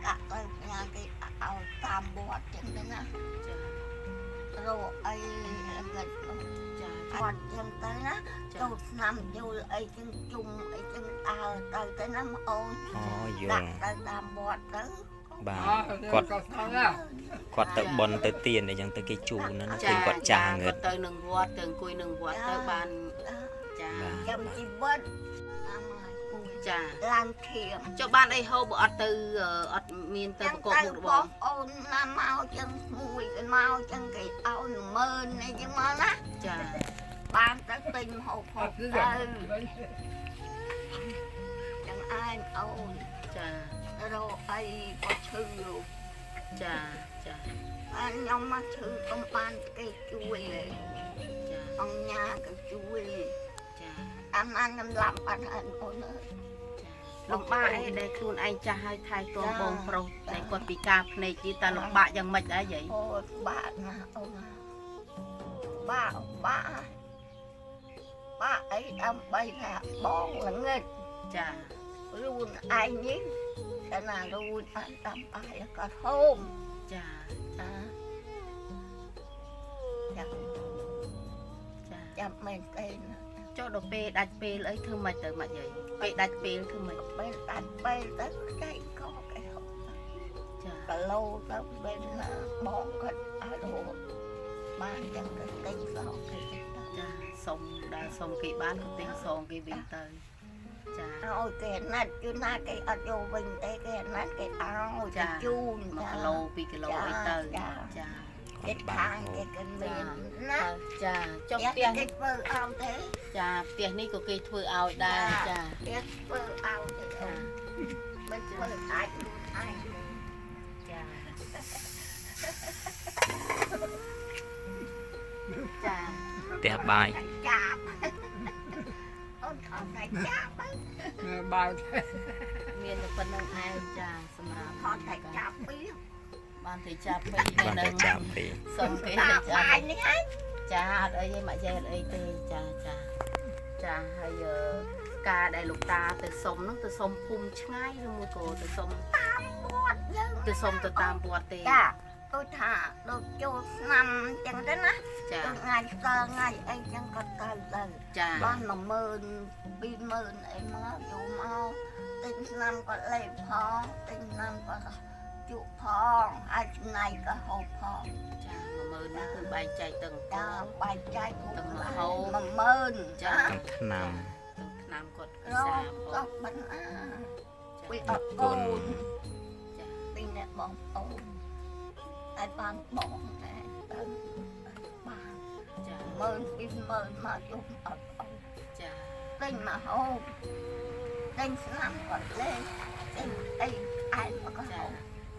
đặt lên nhà cái ao tam bọt chân thế nào rồi ai nghịch quạt chân tới nó tôi nằm vô ai chân chung ai chân tới tới năm ôn đặt tới tam bọt tới bà quạt tự bòn tự tiền để chẳng tới cái chu nó tiền quạt trà người tới nâng quạt từng cùi nâng quạt tới bàn chăm chỉ bớt chà lan thiềm cho bạn ấy hô bỏ từ miền tây của một bóng ôn là mau chân mùi cái mau chân cái áo mơn này chứ mà đó chà ban tới tình hộp hộp tới chẳng ai ôn chà rồi ai có thư chà chà anh nhóm mà thư công ban cái chuối ông nhà cái chuối anh làm bạn anh ôn ơiលោកបាអីដែលខ្លួនឯងចាស់ឲ្យថែទាំបងប្រុសដែលគាត់ពិការភ្នែកទីតើលោកបាយ៉ាងម៉េចដែរយាយអូបាណាអូនបាអីដើម្បីថាបងល្ងិតចារូនឯងនេះតែណារូនអត់តាមបាយក៏ហូមចាចាំមែនទេចូលដល់ពេលដាច់ពេលអីធ្វើម៉េចទៅម៉េចយាយពេលដាច់ពេលធ្វើម៉េចពេលដាច់ពេលទៅចៃក៏គេហូបចាគីឡូទៅពេលបងគាត់ឲ្យរហូតបានយ៉ាងទៅទិញសងគេចាសុំដែលសុំគេបានក៏ទិញសងគេវិញទៅចាឲ្យគេណាត់គឺណាគេអត់យកវិញទេគេណាត់គេឲ្យចាជូន1គីឡូ2គីឡូអីទៅចាគេខាងគេគិនមានណាចាចុះផ្ទះគេធ្វើអោទេចាផ្ទះនេះក៏គេធ្វើឲ្យដែរចាគេធ្វើឲ្យទេមិនធ្វើអាចឯងចាចាផ្ទះបាយចាប់អូនខំតែចាប់បាយមានតែប៉ុណ្្នឹងឯងចាសម្រាប់ខំតែចាប់ពីបានទៅចាប់ពីនៅចាប់ពីសុំគេចាប់បាយនេះហ៎ចាអត់អីទេមកយាយអត់អីទេចាហើយការដែលលោកតាទៅសុំនោះទៅសុំភូមិឆ្ងាយឬមួយក៏ទៅសុំតាមវត្តយើងទៅសុំទៅតាមវត្តទេចាtôi thả đồចូលឆ្នាំចឹងទៅណាចាថ្ងៃស្គាល់ថ្ងៃអីចឹងក៏ទៅចាបាន10000 20000អីមកយកមកទិញឆ្នាំក៏លេបផងទិញឆ្នាំក៏ជក់ផងអាចថ្ងៃក៏ហូបផងចា10000នេះគឺបែងចែកទាំងចាបែងចែកទាំងហូប10000ចាឆ្នាំគាត់ពិសាក៏បានពីអត់កូនចាពីអ្នកបងប្អូនតែបានបងតែទៅបានចា10000 20000មកយកអត់អស់ចាទិញមកហូបទិញឆ្នាំគាត់លេងទិញអីឯងមកក៏ហូប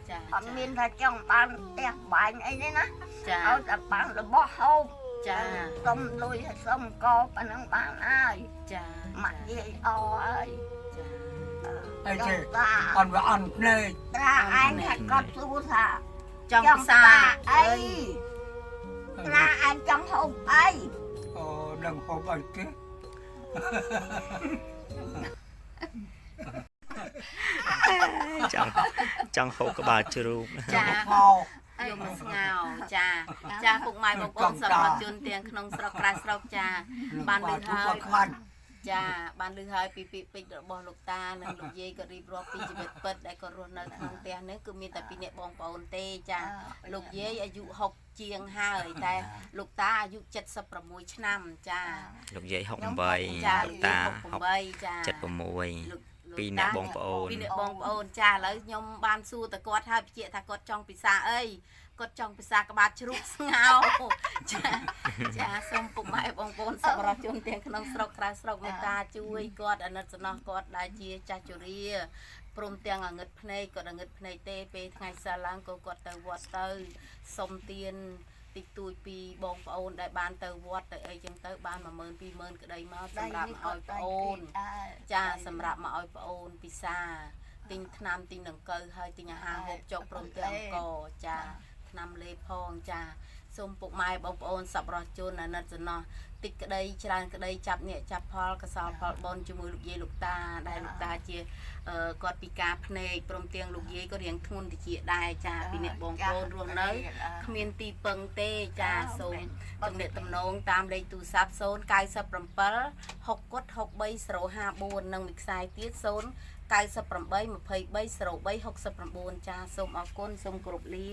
ចាអត់មានថាចង់បានផ្ទះបាញ់អីទេណាចាឲ្យតែបានរបស់ហូបចាសុំលុយឲ្យសុំកបអាហ្នឹងបានហើយចាម៉ាក់យាយអហើយចាអីទេអត់វាអន់ភ្នែកត្រាឯងថាគាត់សួរថាចង់ផ្សាអីត្រាឯងចង់ហូបអីអូនឹងហូបអីគេចង់ហូបក្បាលជ្រូកចាយកមកស្ងោចាពុកម៉ែបងប្អូនសប្បុរសជនទាំងក្នុងស្រុកក្រៅស្រុកចាបានឮហើយចាបានឮហើយពីពាក្យពេចន៍របស់លោកតានិងលោកយាយក៏រៀបរាប់ពីជីវិតពិតដែលគាត់រស់នៅក្នុងផ្ទះនេះគឺមានតែពីរនាក់បងប្អូនទេចាលោកយាយអាយុ60ជាងហើយតែលោកតាអាយុ76ឆ្នាំចាលោកយាយ68ចាលោកតា68ចា76ពីរនាក់បងប្អូនចាឥឡូវខ្ញុំបានសួរតើគាត់ហើយបញ្ជាក់ថាគាត់ចង់ពិសាអីគាត់ចង់ពិសាក្បាលជ្រូកស្ងោចាសូមពុកម៉ែបងប្អូនសប្បុរសជនទាំងក្នុងស្រុកក្រៅស្រុកមេត្តាជួយគាត់អាណិតសំណោះគាត់ដែលជាចាស់ជរាព្រមទាំងអាងឹតភ្នែកគាត់អាងឹតភ្នែកទេពេលថ្ងៃសៅរ៍ឡើងក៏គាត់ទៅវត្តទៅសុំទានតិចតួចពីបងប្អូនដែលបានទៅវត្តទៅអីចឹងទៅបាន10000 20000ក្តីមកសម្រាប់មកឲ្យប្អូនចាសម្រាប់មកឲ្យប្អូនពិសាទិញថ្នាំទិញដង្កូវហើយទិញអាហារហូបចុកព្រមទាំងអង្គចា ឆ្នាំលេផងចាសូមពុកម៉ែបងប្អូនសប្បុរសជនអាណិតចំណោះតិចក្តីច្រើនក្តីចាប់អ្នកចាប់ផលកសលផលបនជាមួយលោកយាយលោកតាដែលលោកតាជាគាត់ពិការភ្នែកព្រមទាំងលោកយាយក៏រៀងធ្ងន់តិចដែរចាពីអ្នកបងប្អូនរស់នៅគ្មានទីពឹងទេចាសូមទំនាក់ទំនងតាមលេខទូរស័ព្ទ097 606354និងមួយខ្សែទៀត098 23 03 69ចាសូមអរគុណសូមគោរពលា